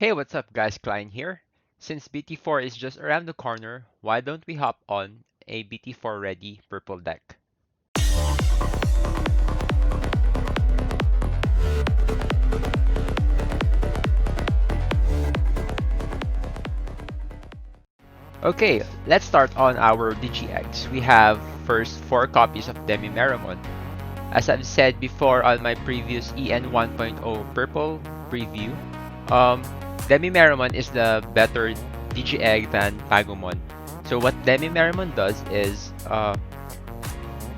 Hey, what's up guys, Klein here. Since BT-04 is just around the corner, why don't we hop on a BT-04 ready purple deck? Okay, let's start on our DGX. We have first 4 copies of Demi Meramon. As I've said before on my previous EN 1.0 purple preview, um, Demi Meramon is the better DGX than Pagumon. So what Demi Meramon does is,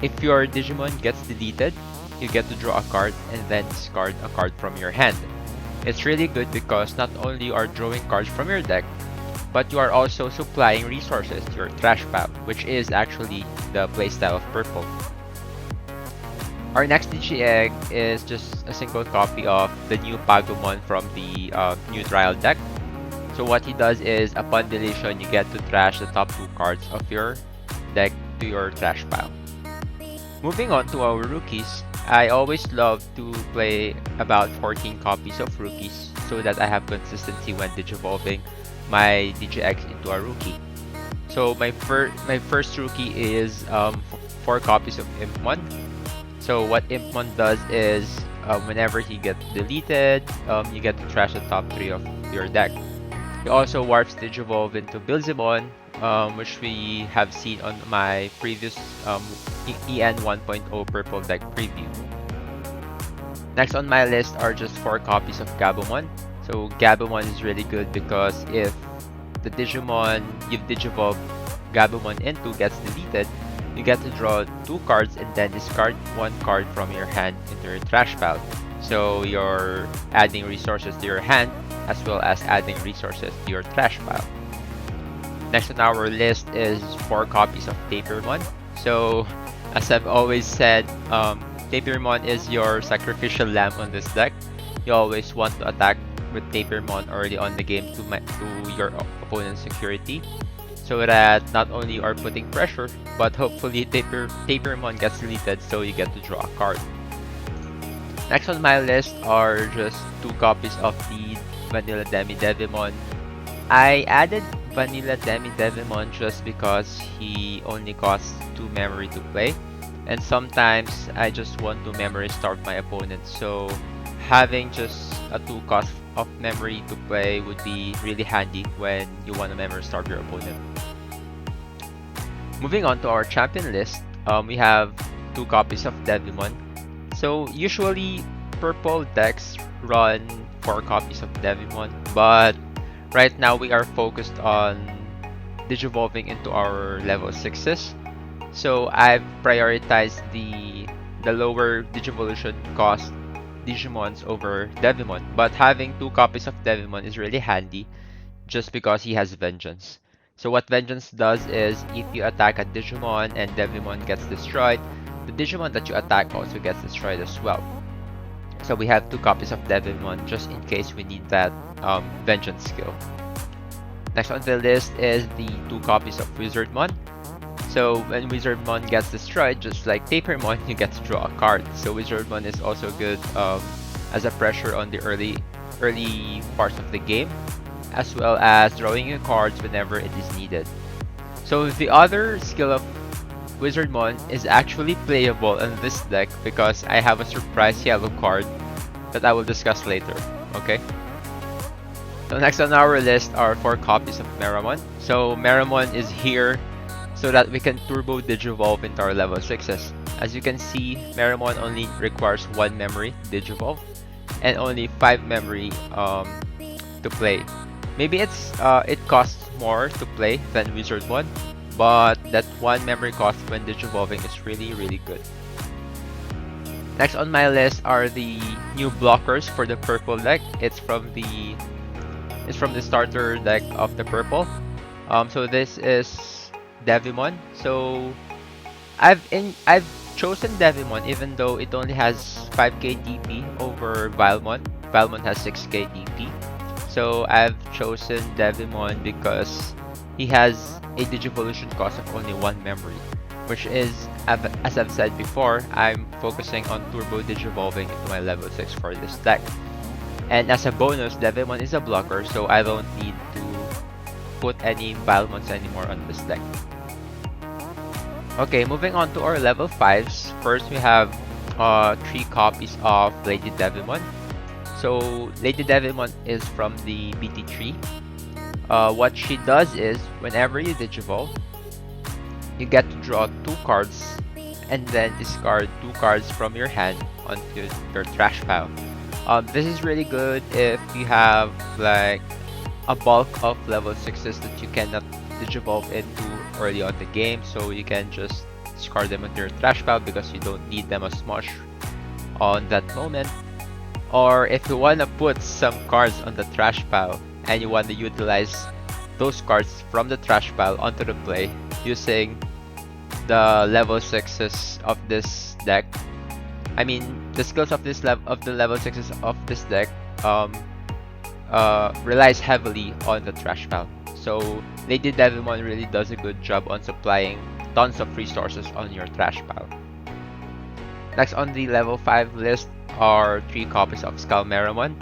if your Digimon gets deleted, you get to draw a card and then discard a card from your hand. It's really good because not only you are drawing cards from your deck, but you are also supplying resources to your trash pile, which is actually the playstyle of purple. Our next Digi Egg is just a single copy of the new Pagumon from the new trial deck. So what he does is, upon deletion, you get to trash the top 2 cards of your deck to your trash pile. Moving on to our rookies, I always love to play about 14 copies of rookies so that I have consistency when digivolving my DGX into a rookie. So my first rookie is 4 copies of Impmon. So what Impmon does is, whenever he gets deleted, you get to trash the top 3 of your deck. He also warps Digivolve into Bilzimon, which we have seen on my previous EN 1.0 purple deck preview. Next on my list are just 4 copies of Gabumon. So Gabumon is really good because if the Digimon you've Digivolved Gabumon into gets deleted, you get to draw 2 cards and then discard 1 card from your hand into your trash pile. So you're adding resources to your hand as well as adding resources to your trash pile. Next on our list is 4 copies of Tapermon. So as I've always said, Tapermon is your sacrificial lamb on this deck. You always want to attack with Tapermon early on the game to your opponent's security, so that not only you are putting pressure, but hopefully Tapermon gets deleted so you get to draw a card. Next on my list are just 2 copies of the Vanilla Demi Devimon. I added Vanilla Demi Devimon just because he only costs 2 memory to play, and sometimes I just want to memory starve my opponent, so having just a 2 cost of memory to play would be really handy when you want to memory starve your opponent. Moving on to our champion list, we have 2 copies of Devimon. So usually purple decks run 4 copies of Devimon, but right now we are focused on digivolving into our level 6s. So I've prioritized the lower digivolution cost Digimons over Devimon, but having 2 copies of Devimon is really handy just because he has Vengeance. So what Vengeance does is, if you attack a Digimon and Devimon gets destroyed, the Digimon that you attack also gets destroyed as well. So we have 2 copies of Devimon just in case we need that Vengeance skill. Next on the list is the 2 copies of Wizardmon. So when Wizardmon gets destroyed, just like Tapermon, you get to draw a card. So Wizardmon is also good as a pressure on the early parts of the game, as well as drawing your cards whenever it is needed. So the other skill of Wizardmon is actually playable in this deck because I have a surprise yellow card that I will discuss later, okay? So next on our list are 4 copies of Meramon. So Meramon is here so that we can turbo digivolve into our level 6s. As you can see, Meramon only requires 1 memory digivolve and only 5 memory to play. Maybe it costs more to play than Wizardmon, but that 1 memory cost when digivolving is really good. Next on my list are the new blockers for the purple deck. It's from the starter deck of the purple. So this is Devimon. So I've chosen Devimon even though it only has 5k DP over Valmon. Valmon has 6k DP. So I've chosen Devimon because he has a digivolution cost of only 1 memory, which is, as I've said before, I'm focusing on turbo digivolving into my level 6 for this deck. And as a bonus, Devimon is a blocker, so I don't need to put any Valmons anymore on this deck. Okay, moving on to our level 5s. First, we have 3 copies of Lady Devimon. So, Lady Devimon is from the BT-03. What she does is, whenever you Digivolve, you get to draw 2 cards and then discard 2 cards from your hand onto your trash pile. This is really good if you have like a bulk of level 6s that you cannot Digivolve into early on the game, so you can just discard them into your trash pile because you don't need them as much on that moment. Or if you want to put some cards on the trash pile and you want to utilize those cards from the trash pile onto the play using the level 6s of this deck. I mean, the skills of this level 6s of this deck relies heavily on the trash pile. So Lady Devimon really does a good job on supplying tons of resources on your trash pile. Next on the level 5 list are 3 copies of Shakkoumon.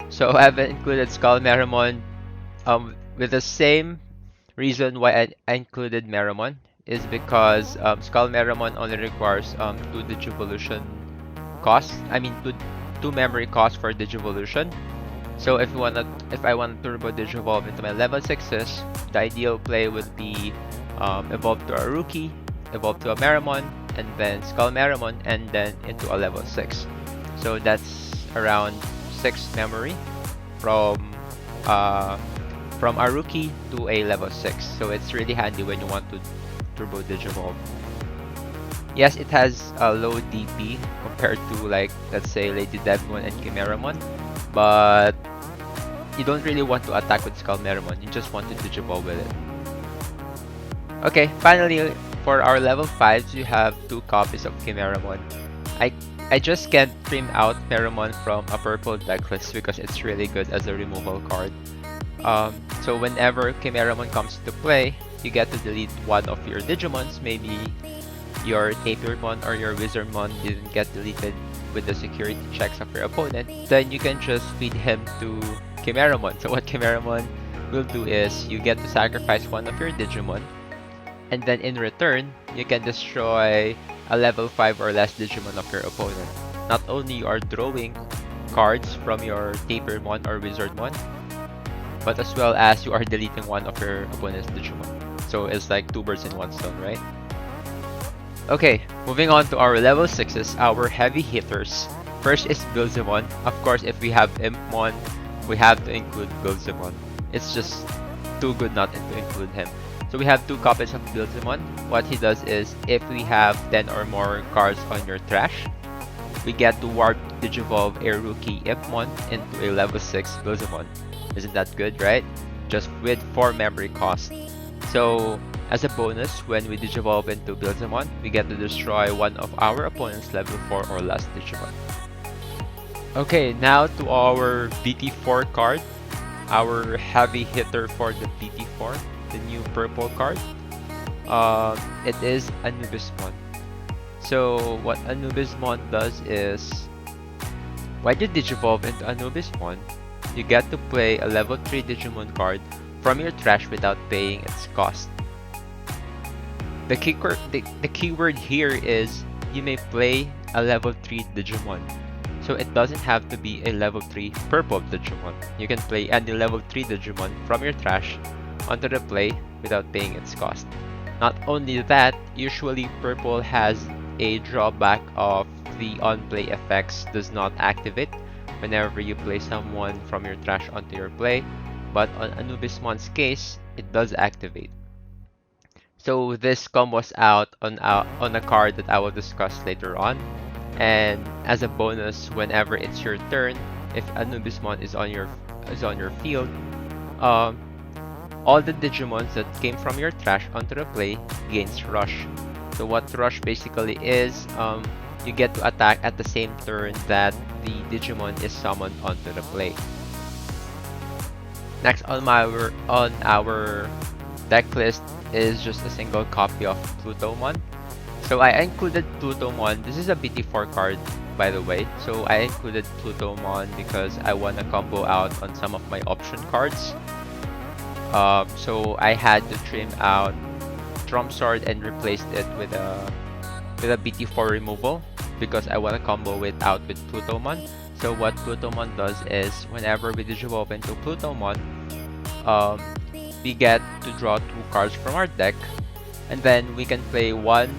So I have included Shakkoumon with the same reason why I included Meramon is because Shakkoumon only requires 2 Digivolution costs. I mean 2 memory costs for Digivolution. So if I want to Turbo Digivolve into my level 6s, the ideal play would be evolve to a Rookie, evolve to a Meramon, and then Shakkoumon, and then into a level 6. So that's around 6 memory from a Rookie to a level 6. So it's really handy when you want to Turbo Digivolve. Yes, it has a low DP compared to, like, let's say Lady Devimon and Chimeramon, but you don't really want to attack with Shakkoumon, you just want to Digivolve with it. Okay, finally, for our level 5s, you have 2 copies of Chimeramon. I just can't trim out Meramon from a purple decklist because it's really good as a removal card. So whenever Chimeramon comes to play, you get to delete one of your Digimons. Maybe your Tapirmon or your Wizardmon didn't get deleted with the security checks of your opponent. Then you can just feed him to Chimeramon. So what Chimeramon will do is you get to sacrifice one of your Digimon, and then in return, you can destroy a level 5 or less Digimon of your opponent. Not only you are drawing cards from your Tapirmon or Wizardmon, but as well as you are deleting one of your opponent's Digimon. So it's like 2 birds in 1 stone, right? Okay, moving on to our level 6s, our heavy hitters. First is Bilzemon. Of course, if we have Impmon, we have to include Bilzemon. It's just too good not to include him. So we have 2 copies of Bilzemon. What he does is, if we have 10 or more cards on your trash, we get to warp Digivolve a Rookie Impmon into a level 6 Bilzemon. Isn't that good, right? Just with 4 memory cost. So as a bonus, when we Digivolve into Bilzemon, we get to destroy one of our opponent's level 4 or less Digimon. Okay, now to our BT-04 card, our heavy hitter for the BT-04, the new purple card. It is Anubismon. So what Anubismon does is, when you Digivolve into Anubismon, you get to play a level 3 Digimon card from your trash without paying its cost. The keyword here is you may play a level 3 Digimon. So it doesn't have to be a level 3 purple Digimon. You can play any level 3 Digimon from your trash onto the play without paying its cost. Not only that, usually purple has a drawback of the on-play effects does not activate whenever you play someone from your trash onto your play, but on Anubismon's case, it does activate. So this combos out on a card that I will discuss later on. And as a bonus, whenever it's your turn, if Anubismon is on your field, all the Digimons that came from your trash onto the play gains Rush. So what Rush basically is, you get to attack at the same turn that the Digimon is summoned onto the play. Next on our deck list is just a single copy of Plutomon. So I included Plutomon. This is a BT-04 card. by the way. So I included Plutomon because I want to combo out on some of my option cards. So I had to trim out Trump Sword and replaced it with a BT-04 removal because I want to combo it out with Plutomon. So what Plutomon does is whenever we digivolve into Plutomon, we get to draw 2 cards from our deck, and then we can play one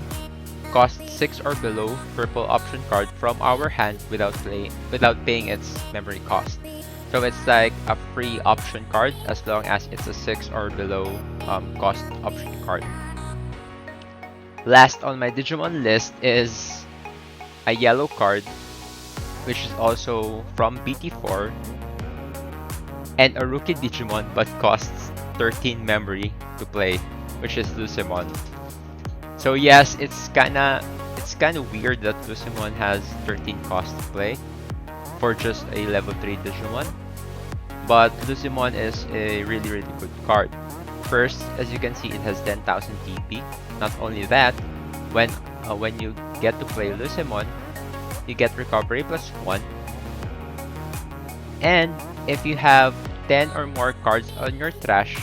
cost 6 or below purple option card from our hand without paying its memory cost. So it's like a free option card as long as it's a 6 or below cost option card. Last on my Digimon list is a yellow card, which is also from BT-04, and a rookie Digimon but costs 13 memory to play, which is Lucemon. So yes, it's kinda weird that Lucemon has 13 cost to play for just a level 3 Digimon. But Lucemon is a really good card. First, as you can see, it has 10,000 TP. Not only that, when you get to play Lucemon, you get recovery +1. And if you have 10 or more cards on your trash,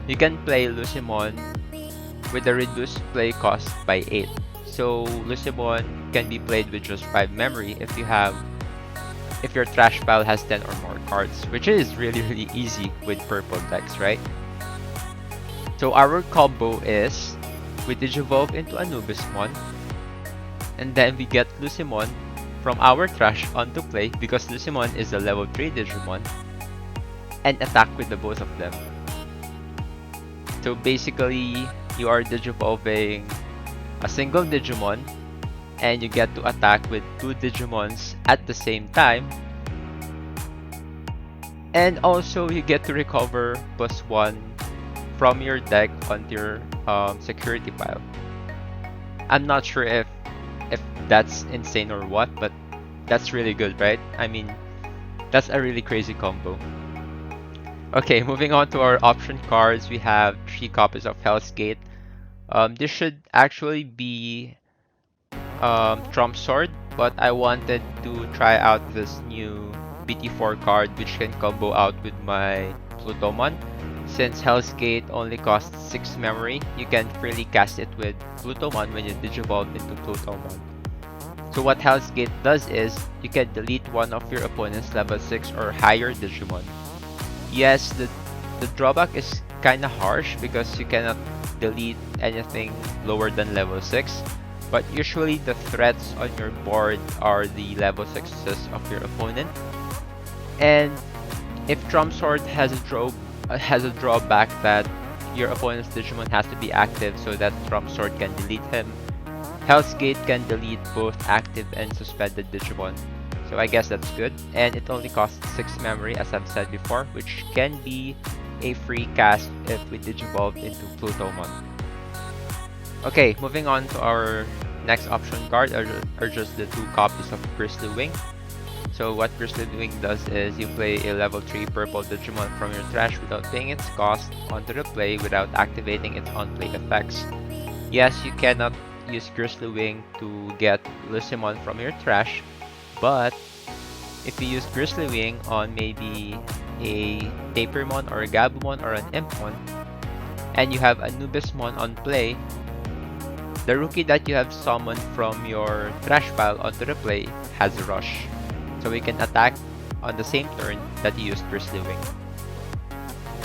you can play Lucemon with a reduced play cost by 8. So Lucemon can be played with just 5 memory if your trash pile has 10 or more cards, which is really easy with purple decks, right? So our combo is we digivolve into Anubismon, and then we get Lucemon from our trash onto play because Lucemon is a level 3 Digimon, and attack with the both of them. So basically, you are digivolving a single Digimon, and you get to attack with 2 Digimons at the same time. And also, you get to recover +1 from your deck onto your security pile. I'm not sure if that's insane or what, but that's really good, right? I mean, that's a really crazy combo. Okay, moving on to our option cards, we have 3 copies of Hell's Gate. This should actually be Trump Sword, but I wanted to try out this new BT-04 card which can combo out with my Plutomon. Since Hell's Gate only costs 6 memory, you can freely cast it with Plutomon when you digivolve into Plutomon. So what Hell's Gate does is, you can delete one of your opponent's level 6 or higher Digimon. Yes, the drawback is kinda harsh because you cannot delete anything lower than level 6, but usually the threats on your board are the level 6s of your opponent. And if Trump Sword has a drawback that your opponent's Digimon has to be active so that Trump Sword can delete him, Hell's Gate can delete both active and suspended Digimon. So I guess that's good, and it only costs 6 memory as I've said before, which can be a free cast if we digivolve into Plutomon. Okay, moving on to our next option card are just the 2 copies of Grizzly Wing. So what Grizzly Wing does is you play a level 3 purple Digimon from your trash without paying its cost onto the play without activating its on-play effects. Yes, you cannot use Grizzly Wing to get Lucemon from your trash, but if you use Grizzly Wing on maybe a Tapermon or a Gabumon or an Impmon, and you have Anubismon on play, the rookie that you have summoned from your trash pile onto the play has a rush. So we can attack on the same turn that you used Grizzly Wing.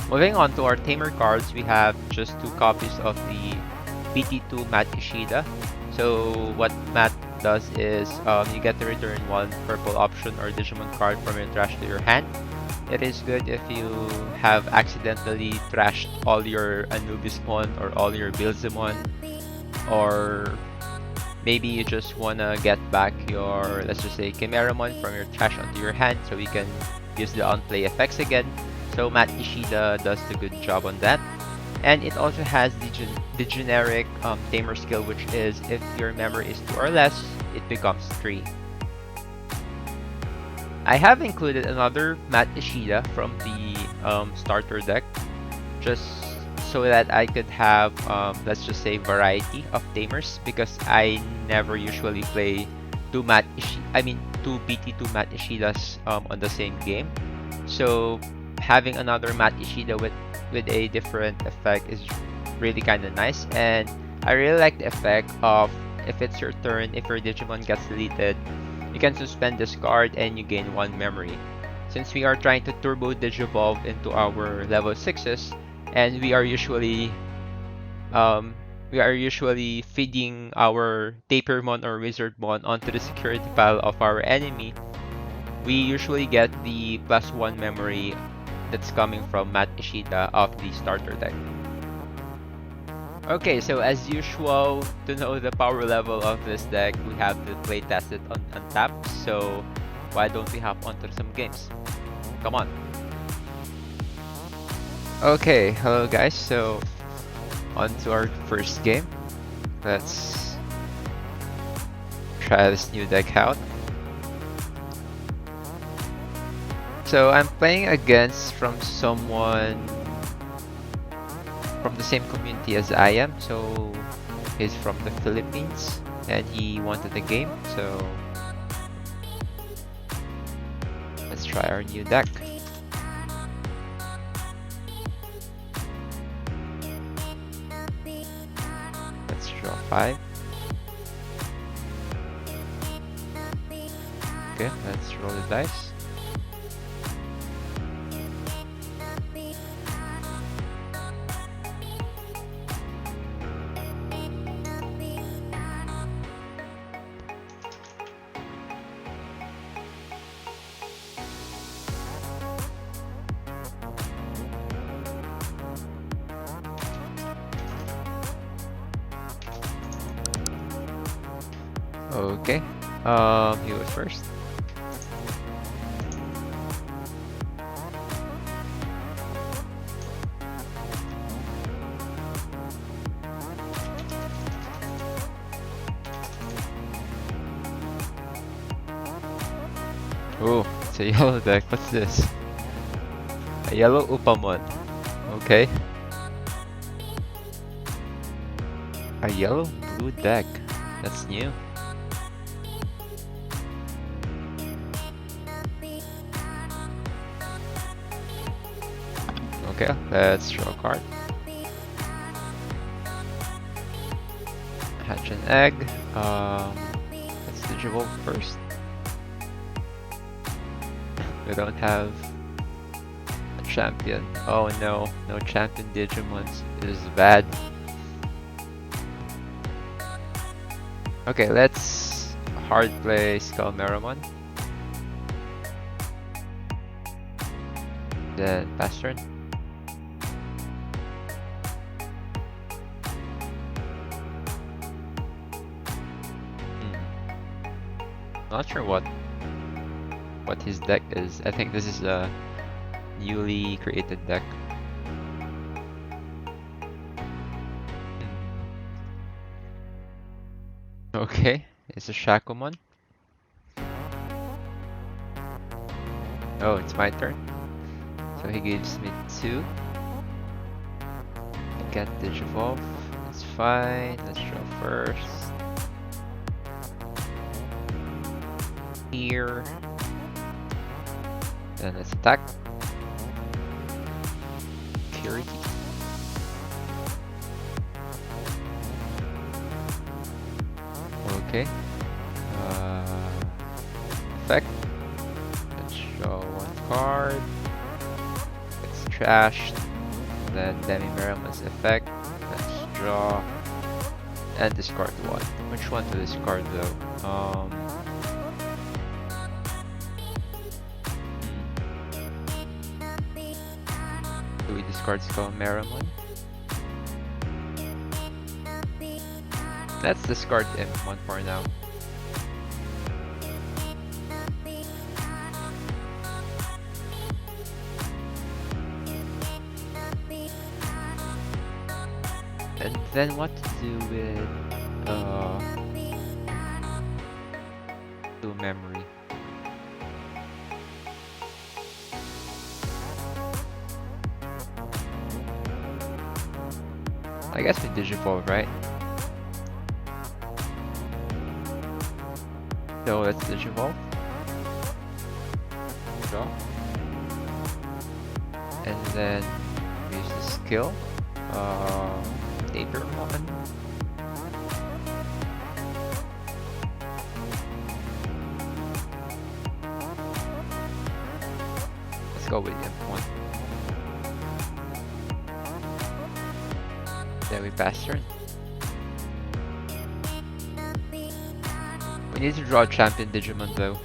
Moving on to our Tamer cards, we have just 2 copies of the BT-02 Matt Ishida. So what Matt does is you get to return 1 purple option or Digimon card from your trash to your hand. It is good if you have accidentally trashed all your Anubismon or all your Bilzemon, or maybe you just wanna get back your, let's just say, Chimeramon from your trash onto your hand so you can use the on-play effects again. So Matt Ishida does a good job on that. And it also has the generic Tamer skill, which is if your memory is 2 or less, it becomes 3. I have included another Matt Ishida from the starter deck, just so that I could have, let's just say, variety of Tamers, because I never usually play 2 Matt Ishida. I mean, two BT-2 Matt Ishidas on the same game. So having another Matt Ishida with a different effect is really kind of nice, and I really like the effect of if it's your turn, if your Digimon gets deleted, you can suspend this card and you gain 1 memory. Since we are trying to turbo Digivolve into our level 6s, and we are usually feeding our Tapermon or Wizardmon onto the security pile of our enemy, we usually get the +1 memory that's coming from Matt Ishida of the starter deck. Okay, so as usual, to know the power level of this deck, we have to play test it on tap. So why don't we hop onto some games? Come on. Okay, hello guys. So on to our first game. Let's try this new deck out. So I'm playing against from someone from the same community as I am. So he's from the Philippines and he wanted the game. So let's try our new deck. Let's draw 5. Okay, let's roll the dice. Okay, he was first. Oh, it's a yellow deck. What's this? A yellow Upamon. Okay. A yellow blue deck. That's new. Okay, let's draw a card. Hatch an egg. Let's Digivolve first. We don't have a champion. Oh no, no champion Digimons. This is bad. Okay, let's hard play Skullmeramon. Then pass turn. Not sure what his deck is. I think this is a newly created deck. Okay, it's a Shakkoumon. Oh, it's my turn. So he gives me 2. I can't Digivolve. It's fine. Let's draw first. Here. Then let's attack. Purity. Okay. Effect. Let's show 1 card. It's trashed. Then Demi-Meramon's effect. Let's draw. And discard 1. Which one to discard though? Do we discard Skullmeramon? Let's discard Impmon for now. And then what to do with the memory? I guess we Digivolve, right? So let's Digivolve. draw. And then use the skill. Tapermon. Let's go with M1. Then we pass turn. We need to draw a champion Digimon though.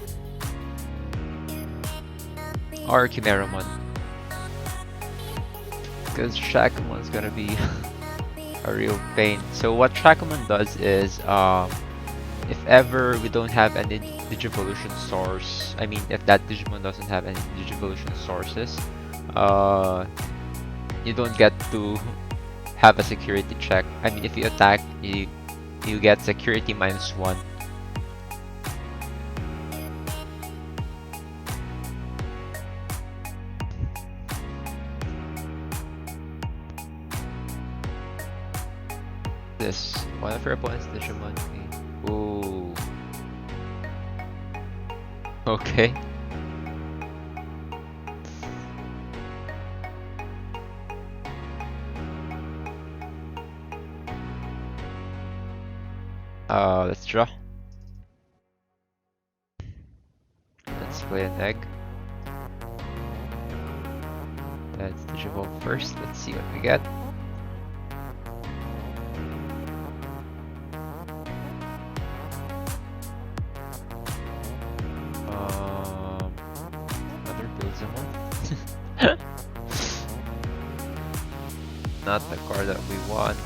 Or Chimeramon. Because Shakkoumon is gonna be a real pain. So what Shakkoumon does is, if ever we don't have any Digivolution source, I mean if that Digimon doesn't have any Digivolution sources, you don't get to have a security check. I mean if you attack, you get security -1. This one of your opponent's Digimon. Ooh. Okay. Let's draw. Let's play an egg. That's Digivolve first. Let's see what we get. Another Buildsamon. Not the card that we want.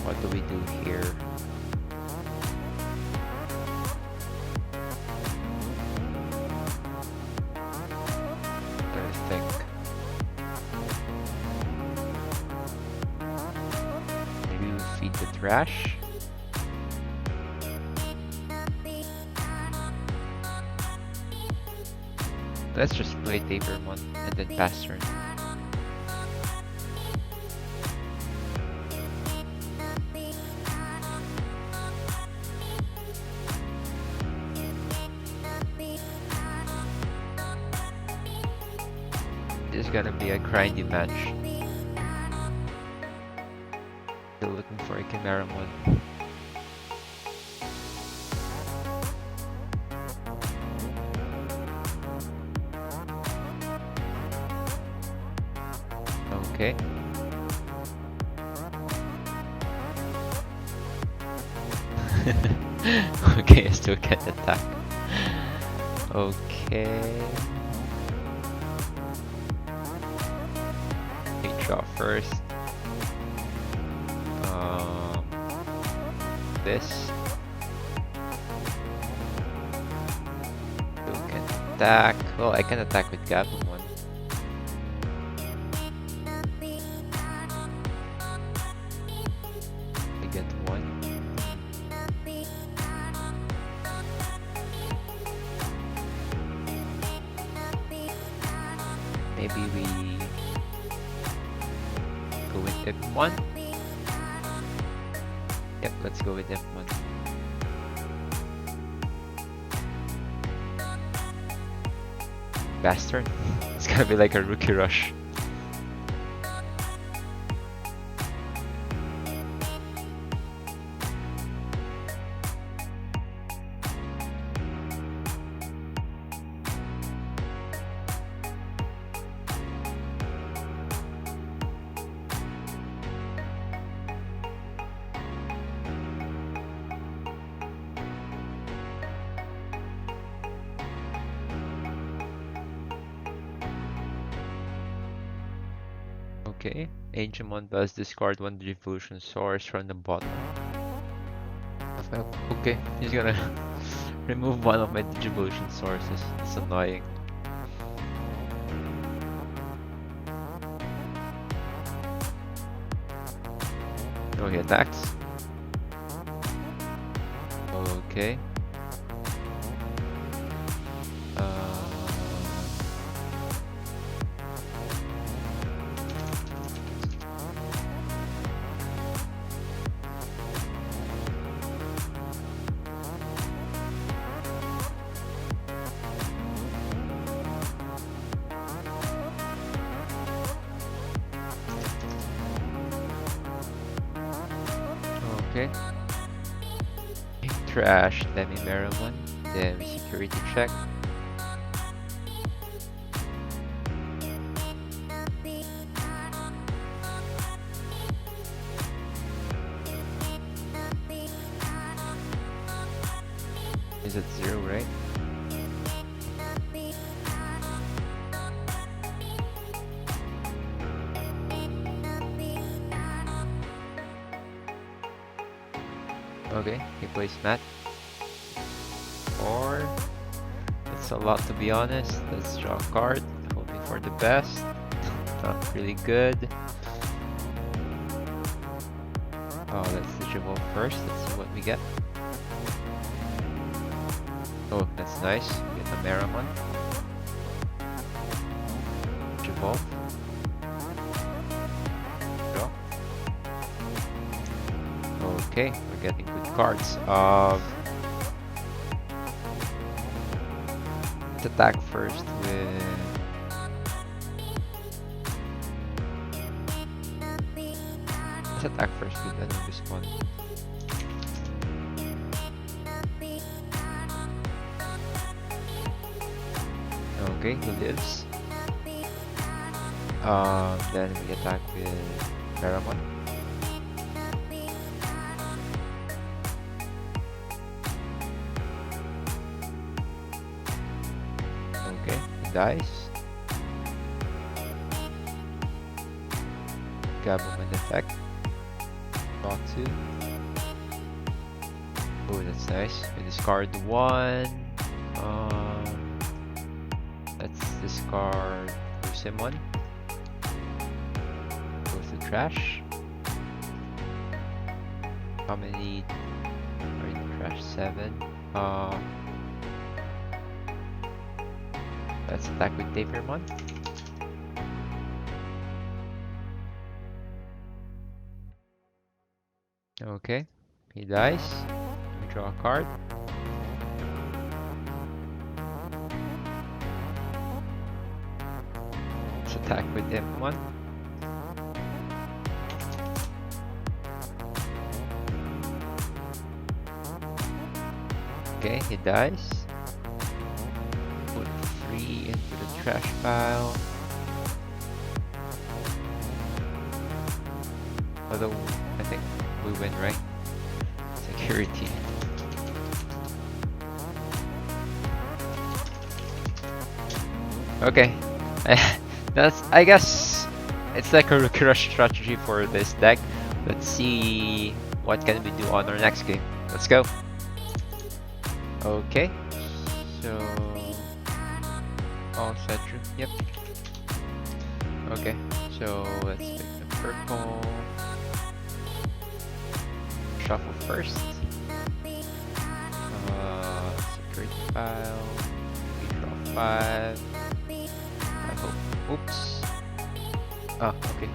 What do we do here? I think. Maybe we feed the trash. Let's just play Tapermon and then pass turn. This is gonna be a grindy match. Still looking for a Chimeramon. Okay. Okay, I still can't attack. Okay. Draw first. This. Still can attack. Well, I can attack with Gabumon. I get one. Maybe we go with F1. Yep, let's go with F1. Bastard. It's gonna be like a rookie rush. Okay, Angemon does discard one Digivolution source from the bottom. Okay, he's gonna remove one of my Digivolution sources. It's annoying. Oh, he attacks. Okay. Okay. Trash Demi-Meramon. Then we security check. Is it 0, right? Okay, he plays Matt. Or it's a lot, to be honest. Let's draw a card, hoping for the best. Not really good. Oh, let's digivolve first. Let's see what we get. Oh, that's nice. We get the Meramon. Digivolve. Draw. Okay, we're getting good cards. Let's attack first with... Let's attack first with Anubis one. Okay, he lives. Then we attack with Meramon. Okay, he dies. Shakkoumon effect. Draw 2. Oh, that's nice. We discard 1. Let's discard Shakkoumon. Goes to trash. How many are in trash? 7. Let's attack with Tapermon. Okay, he dies. We draw a card. Let's attack with M1. Okay, he dies. Put 3 into the trash pile. Although, I think we win, right? Security. Okay. That's, I guess, it's like a crush strategy for this deck. Let's see what can we do on our next game. Let's go. Okay. So, all set. Yep. Okay. So let's pick the purple. Shuffle first. Security file. We draw 5. I hope. Oops. Oh, okay.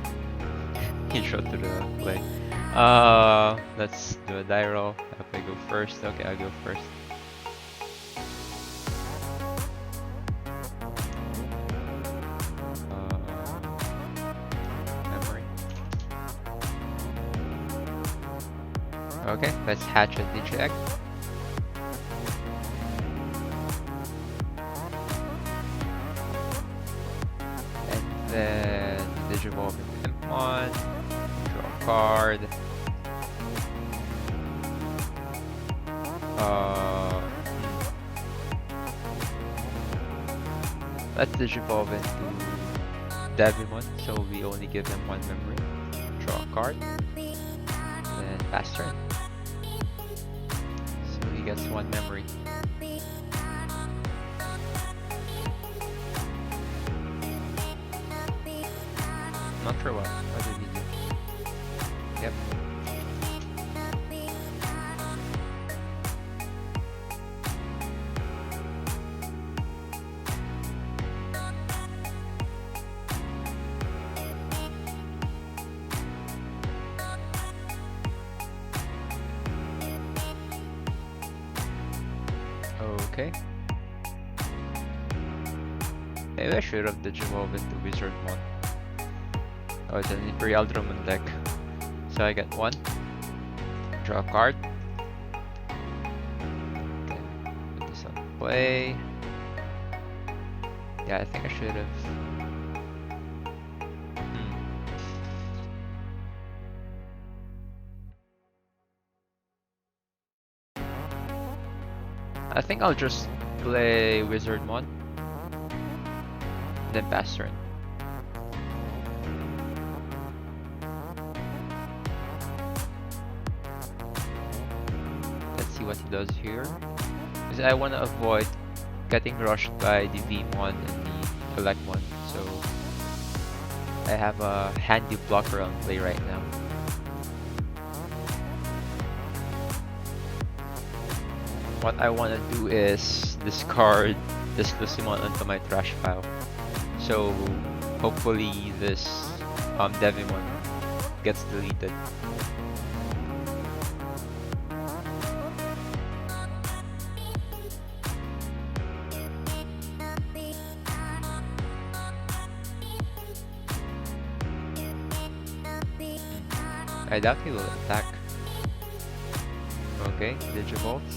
He shot to the play. Let's do a die roll. If I go first. Okay, I'll go first. Memory. Okay, let's hatch a Digegg. And then Digivolve with Impmon. Draw a card. Let's Digivolve into Devimon, so we only give him 1 memory. Draw a card. Then pass turn. So he gets 1 memory. Not sure what. What did he do? Yep. Okay. Maybe I should have Digivolved into Wizardmon. Oh, it's an Imperial Drummond deck. So I get 1. Draw a card. Okay, put this on play. Yeah, I think I should have. I think I'll just play Wizardmon, then pass turn. Let's see what he does here. Because I want to avoid getting rushed by the V1 and the Elecmon, so I have a handy blocker on play right now. What I want to do is discard this Lucimon onto my trash pile. So hopefully this Devimon gets deleted. I doubt he will attack. Okay, Digivolts.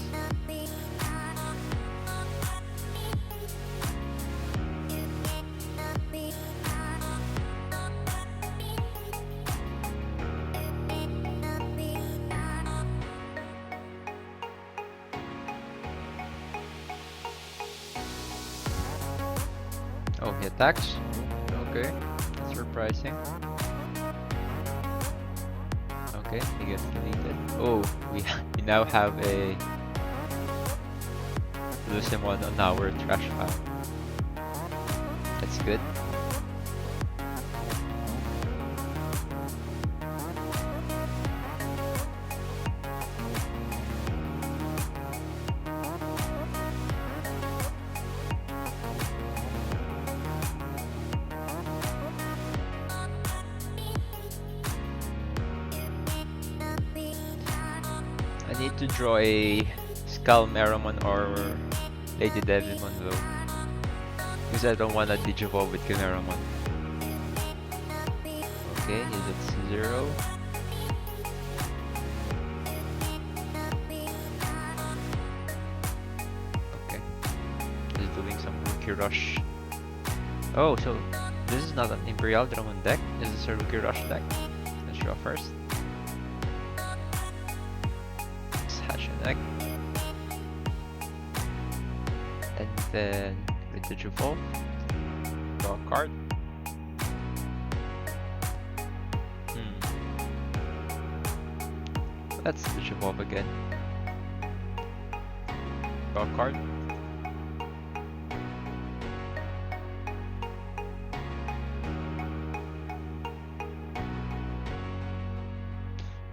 Oh, he attacks? Okay, surprising. Okay, he gets deleted. Oh, we now have a Lucimon on our trash pile. That's good. I need to draw a Skullmeramon or Lady Devimon though, because I don't want to Digivolve with Chimeramon. Okay, he's at 0. Okay, he's doing some Rookie Rush. Oh, so this is not an Imperial Dramon deck, this is a Rookie Rush deck. Let's draw first. Deck. And then with Digivolve, draw a card. Let's Digivolve again. Draw a card.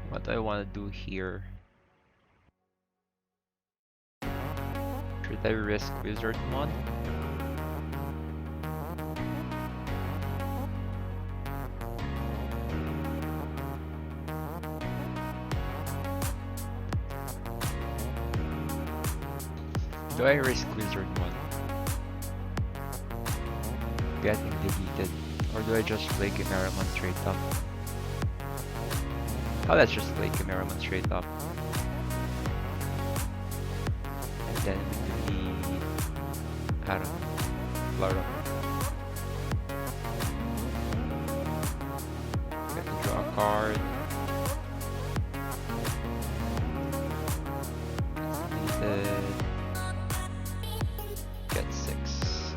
What do I want to do here? Should I risk Wizardmon? Do I risk Wizardmon getting deleted? Or do I just play Chimeramon straight up? Oh, let's just play Chimeramon straight up. And then we do the... I don't know. Flora. Get to draw a card. Deleted. Get 6.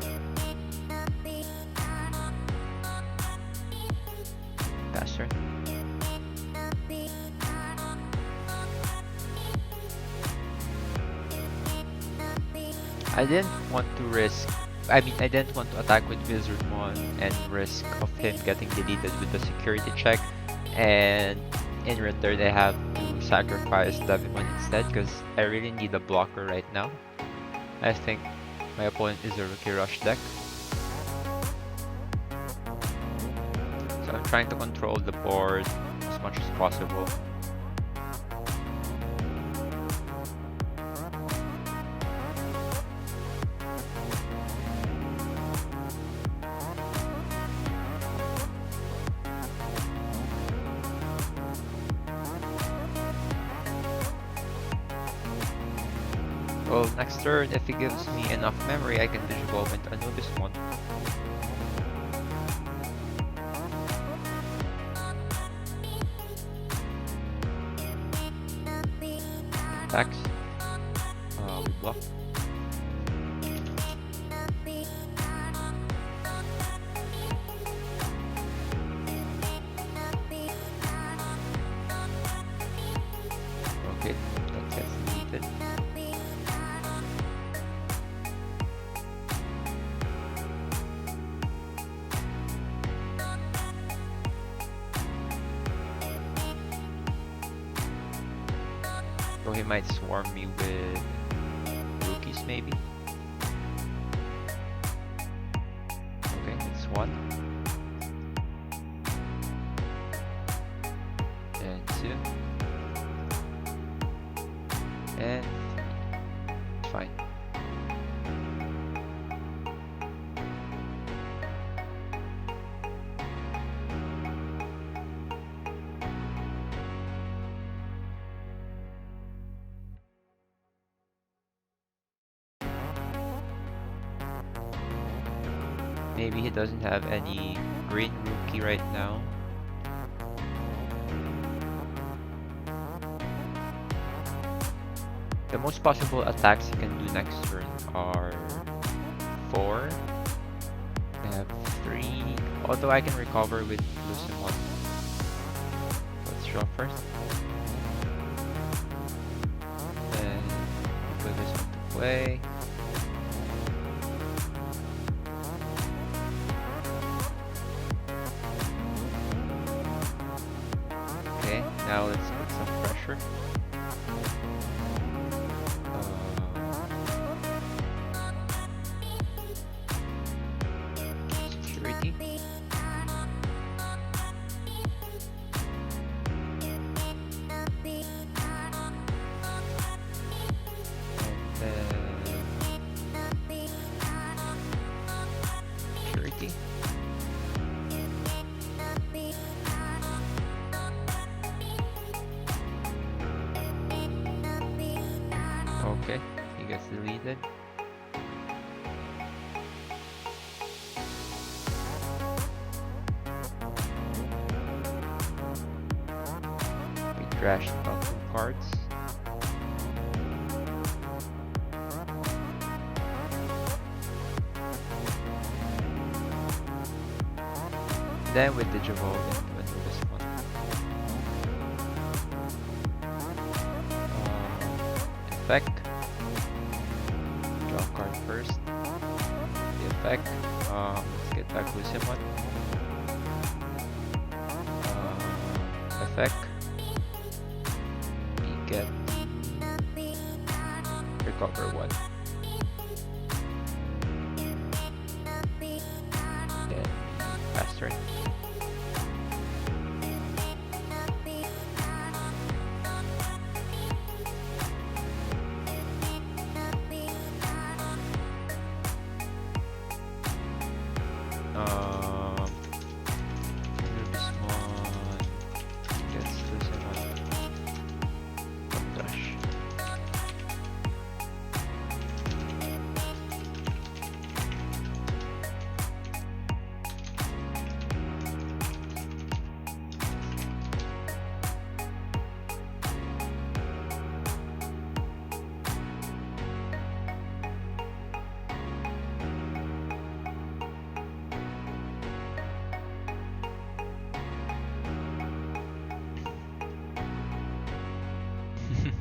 Pass turn. I didn't want to risk, I didn't want to attack with Wizardmon and risk of him getting deleted with the security check, and in return I have to sacrifice Devimon instead because I really need a blocker right now. I think my opponent is a Rookie Rush deck. So I'm trying to control the board as much as possible. Well, next turn, if he gives me enough memory, I can digivolve into Anubismon. Attacks. We block. Okay, that gets deleted. So he might swarm me with rookies maybe. Okay, that's one. And two. And fine. Maybe he doesn't have any green rookie right now. The most possible attacks he can do next turn are 4. I have 3. Although I can recover with Lucemon. Let's draw first. Then put this into play. Okay, now let's put some pressure. Security. Security. Okay, he gets deleted. We trash the top 2 cards. Then with the Digivolve into this one. Effect. Draw a card first. The effect. Let's get back Lucemon. Effect. We get recover 1. Then pass turn. Anubismon gets Lucemon. Dash.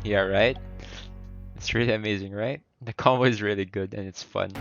Yeah, right? It's really amazing, right? The combo is really good and it's fun.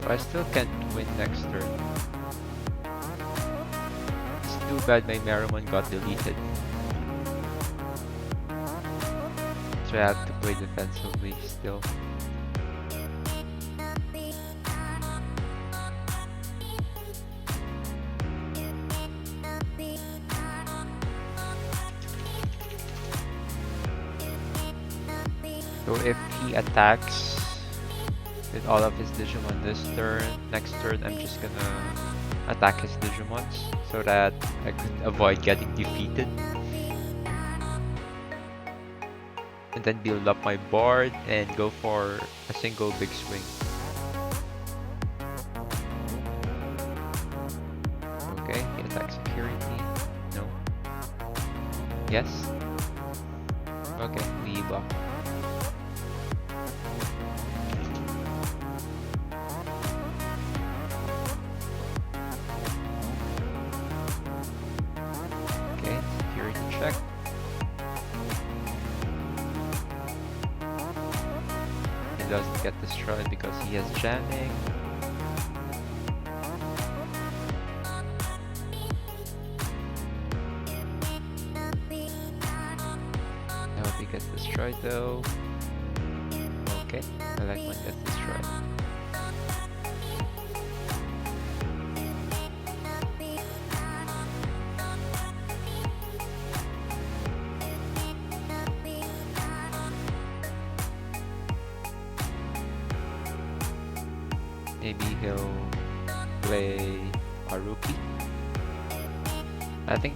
I still can't win next turn. It's too bad my Merriman got deleted. So I have to play defensively still. So if he attacks with all of his Digimon this turn, next turn I'm just gonna attack his Digimons so that I could avoid getting defeated. And then build up my board and go for a single big swing. Okay, he attacks security. No. Yes. Okay, we block. Okay, security check. He doesn't get destroyed because he has jamming. I hope he gets destroyed though. Okay, I like when he gets destroyed. Maybe he'll play a rookie. I think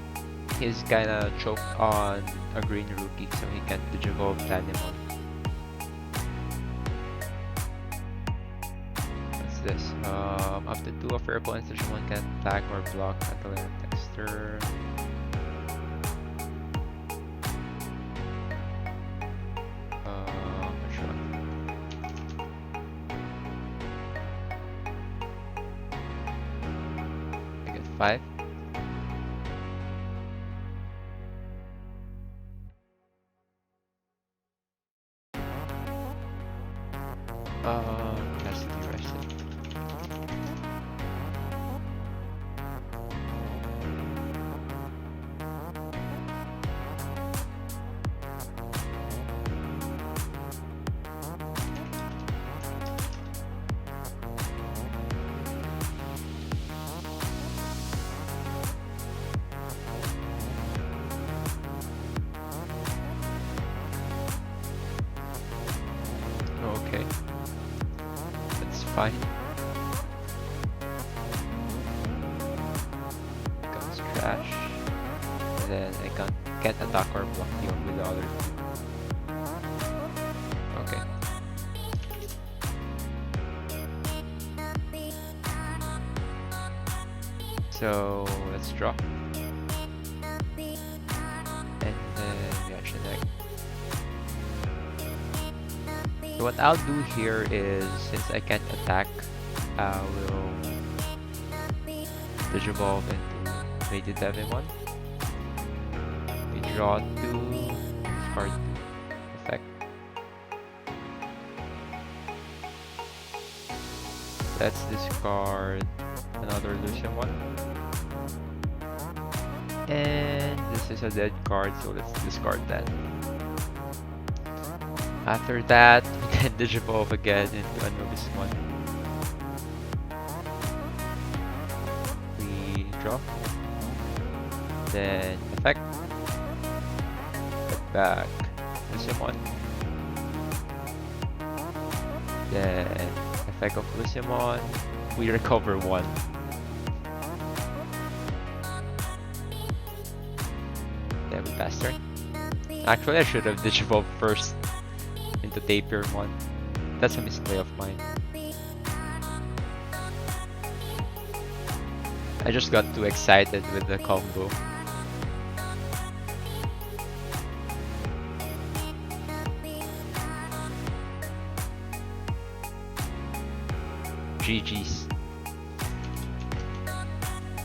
he's kinda choked on a green rookie, so he can't Digivolve Tanimon. What's this? Up to 2 of your opponent's Digimon can attack or block until the next turn. Which one? I get 5. Has to be rested. Okay. That's fine. Becomes trash. And then I can't attack or block you with the other two. Okay. So let's draw. And then reaction deck. So what I'll do here is, since I can't attack, I will Digivolve into BT-04. We draw 2, discard 2, effect. Let's discard another Lucian one. And this is a dead card, so let's discard that. After that, we can Digivolve again into Anubis one. We draw. Then effect. Get back Lucimon. Then effect of Lucimon. We recover 1. Then we pass turn. Actually, I should have Digivolved first into Tapirmon. That's a misplay of mine. I just got too excited with the combo. GG's.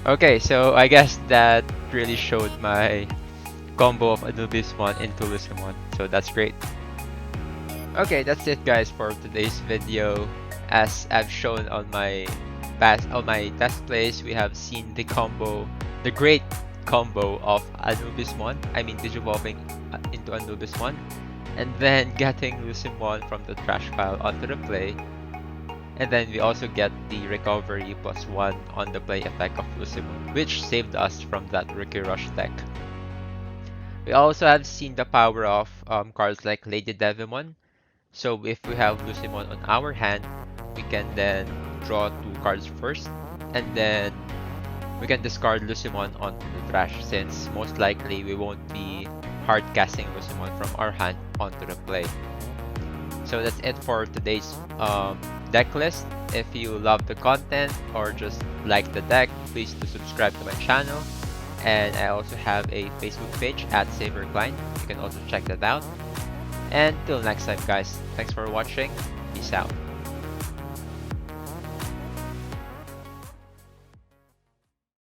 Okay, so I guess that really showed my combo of Anubismon into Lucimon, so that's great. Okay, that's it guys for today's video. As I've shown on my test plays, we have seen the combo, the great combo of Anubismon, I mean Digivolving into Anubismon, and then getting Lucimon from the trash pile onto the play. And then we also get the recovery +1 on the play effect of Lucimon, which saved us from that Rookie Rush deck. We also have seen the power of cards like Lady Devimon. So if we have Lucimon on our hand, we can then draw 2 cards first, and then we can discard Lucimon onto the trash, since most likely we won't be hard casting Lucimon from our hand onto the play. So that's it for today's deck list. If you love the content or just like the deck, please do subscribe to my channel. And I also have a Facebook page at SaverCline. You can also check that out. And till next time, guys, thanks for watching. Peace out.